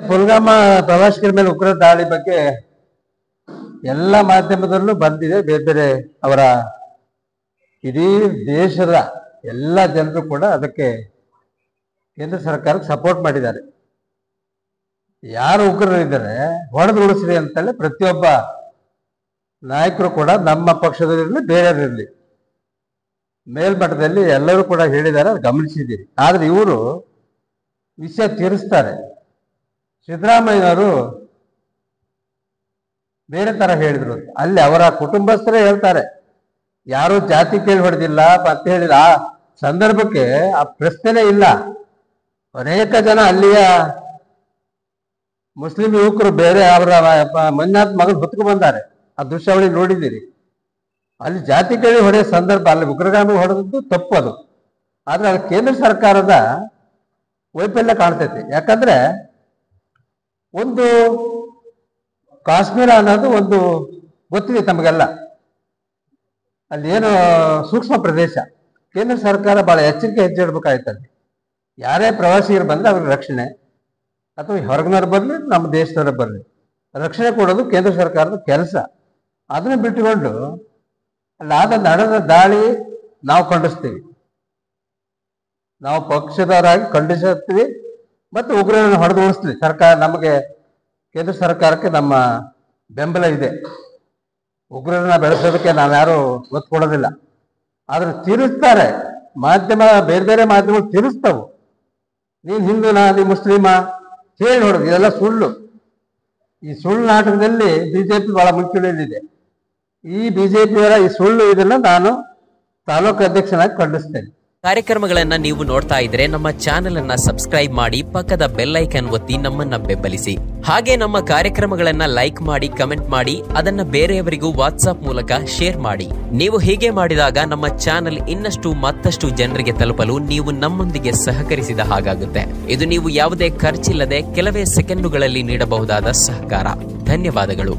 ಪುಲ್ವಾಮಾ ಪ್ರವಾಸಿಗರ ಮೇಲೆ ಉಗ್ರ ದಾಳಿ ಬಗ್ಗೆ ಎಲ್ಲ ಮಾಧ್ಯಮದಲ್ಲೂ ಬಂದಿದೆ. ಬೇರೆ ಬೇರೆ ಅವರ ಇಡೀ ದೇಶದ ಎಲ್ಲ ಜನರು ಕೂಡ ಅದಕ್ಕೆ ಕೇಂದ್ರ ಸರ್ಕಾರಕ್ಕೆ ಸಪೋರ್ಟ್ ಮಾಡಿದ್ದಾರೆ. ಯಾರು ಉಗ್ರರಿದ್ದಾರೆ ಹೊಡೆದು ಉಳಿಸ್ರಿ ಅಂತೇಳಿ ಪ್ರತಿಯೊಬ್ಬ ನಾಯಕರು ಕೂಡ ನಮ್ಮ ಪಕ್ಷದಲ್ಲಿರಲಿ ಬೇರೆಯವರಿರಲಿ ಮೇಲ್ಮಟ್ಟದಲ್ಲಿ ಎಲ್ಲರೂ ಕೂಡ ಹೇಳಿದ್ದಾರೆ, ಗಮನಿಸಿದ್ದೀರಿ. ಆದ್ರೆ ಇವರು ವಿಷಯ ತೀರಿಸ್ತಾರೆ. ಸಿದ್ದರಾಮಯ್ಯನವರು ಬೇರೆ ತರ ಹೇಳಿದ್ರು. ಅಲ್ಲಿ ಅವರ ಕುಟುಂಬಸ್ಥರೇ ಹೇಳ್ತಾರೆ, ಯಾರು ಜಾತಿ ಕೇಳಿ ಹೊಡೆದಿಲ್ಲ ಮತ್ತೆ ಹೇಳಿದ ಆ ಸಂದರ್ಭಕ್ಕೆ ಆ ಪ್ರಶ್ನೆನೇ ಇಲ್ಲ. ಅನೇಕ ಜನ ಅಲ್ಲಿಯ ಮುಸ್ಲಿಂ ಯುವಕರು ಬೇರೆ ಅವರ ಮಂಜುನಾಥ್ ಮಗನ್ ಹೊತ್ಕೊಂಡು ಬಂದಾರೆ. ಆ ದೃಶ್ಯಾವಳಿ ನೋಡಿದ್ದೀರಿ. ಅಲ್ಲಿ ಜಾತಿ ಕೇಳಿ ಹೊಡೆಯೋ ಸಂದರ್ಭ, ಅಲ್ಲಿ ಉಗ್ರಗಾಮಿ ಹೊಡೆದದ್ದು ತಪ್ಪು ಅದು. ಆದ್ರೆ ಅದು ಕೇಂದ್ರ ಸರ್ಕಾರದ ವೈಫಲ್ಯ ಕಾಣ್ತೈತಿ. ಯಾಕಂದ್ರೆ ಒಂದು ಕಾಶ್ಮೀರ ಅನ್ನೋದು ಒಂದು ಗೊತ್ತಿದೆ ತಮಗೆಲ್ಲ, ಅಲ್ಲಿ ಏನು ಸೂಕ್ಷ್ಮ ಪ್ರದೇಶ. ಕೇಂದ್ರ ಸರ್ಕಾರ ಬಹಳ ಎಚ್ಚರಿಕೆ ಹೆಚ್ಚಿಡ್ಬೇಕಾಯ್ತಲ್ಲಿ. ಯಾರೇ ಪ್ರವಾಸಿಗರು ಬಂದ್ರೆ ಅವ್ರಿಗೆ ರಕ್ಷಣೆ, ಅಥವಾ ಹೊರಗಿನವ್ರು ಬರಲಿ ನಮ್ಮ ದೇಶದವ್ರು ಬರಲಿ, ರಕ್ಷಣೆ ಕೊಡೋದು ಕೇಂದ್ರ ಸರ್ಕಾರದ ಕೆಲಸ. ಅದನ್ನ ಬಿಟ್ಟುಕೊಂಡು ಅಲ್ಲಿ ನಡೆದ ದಾಳಿ ನಾವು ಖಂಡಿಸ್ತೀವಿ, ನಾವು ಪಕ್ಷದವರಾಗಿ ಖಂಡಿಸುತ್ತೀವಿ ಮತ್ತು ಉಗ್ರರನ್ನು ಹೊಡೆದು ಉಳಿಸ್ತೀವಿ. ಸರ್ಕಾರ ನಮಗೆ ಕೇಂದ್ರ ಸರ್ಕಾರಕ್ಕೆ ನಮ್ಮ ಬೆಂಬಲ ಇದೆ. ಉಗ್ರರನ್ನ ಬೆಳೆಸೋದಕ್ಕೆ ನಾವ್ಯಾರು ಒತ್ತು ಕೊಡೋದಿಲ್ಲ. ಆದ್ರೆ ತೀರಿಸ್ತಾರೆ ಮಾಧ್ಯಮ, ಬೇರೆ ಬೇರೆ ಮಾಧ್ಯಮಗಳು ತೀರಿಸ್ತಾವು. ನೀನ್ ಹಿಂದೂನಾ ನೀ ಮುಸ್ಲಿಮಾ ಹೇಳಿ ಹೊಡೆದು, ಇದೆಲ್ಲ ಸುಳ್ಳು. ಈ ಸುಳ್ಳು ನಾಟಕದಲ್ಲಿ ಬಿಜೆಪಿ ಬಹಳ ಮುಖ್ಯವಾಗಿದೆ. ಈ ಬಿಜೆಪಿಯವರ ಈ ಸುಳ್ಳು ಇದನ್ನ ನಾನು ತಾಲೂಕು ಅಧ್ಯಕ್ಷನಾಗಿ ಖಂಡಿಸ್ತೇನೆ. ಕಾರ್ಯಕ್ರಮಗಳನ್ನ ನೀವು ನೋಡ್ತಾ ಇದ್ರೆ ನಮ್ಮ ಚಾನೆಲ್ ಅನ್ನ ಸಬ್ಸ್ಕ್ರೈಬ್ ಮಾಡಿ, ಪಕ್ಕದ ಬೆಲ್ ಐಕಾನ್ ಒತ್ತಿ ನಮ್ಮನ್ನ ಬೆಂಬಲಿಸಿ. ಹಾಗೆ ನಮ್ಮ ಕಾರ್ಯಕ್ರಮಗಳನ್ನ ಲೈಕ್ ಮಾಡಿ, ಕಮೆಂಟ್ ಮಾಡಿ, ಅದನ್ನ ಬೇರೆಯವರಿಗೂ ವಾಟ್ಸ್ಆಪ್ ಮೂಲಕ ಶೇರ್ ಮಾಡಿ. ನೀವು ಹೀಗೆ ಮಾಡಿದಾಗ ನಮ್ಮ ಚಾನೆಲ್ ಇನ್ನಷ್ಟು ಮತ್ತಷ್ಟು ಜನರಿಗೆ ತಲುಪಲು ನೀವು ನಮ್ಮೊಂದಿಗೆ ಸಹಕರಿಸಿದ ಹಾಗಾಗುತ್ತೆ. ಇದು ನೀವು ಯಾವುದೇ ಖರ್ಚಿಲ್ಲದೆ ಕೆಲವೇ ಸೆಕೆಂಡುಗಳಲ್ಲಿ ನೀಡಬಹುದಾದ ಸಹಕಾರ. ಧನ್ಯವಾದಗಳು.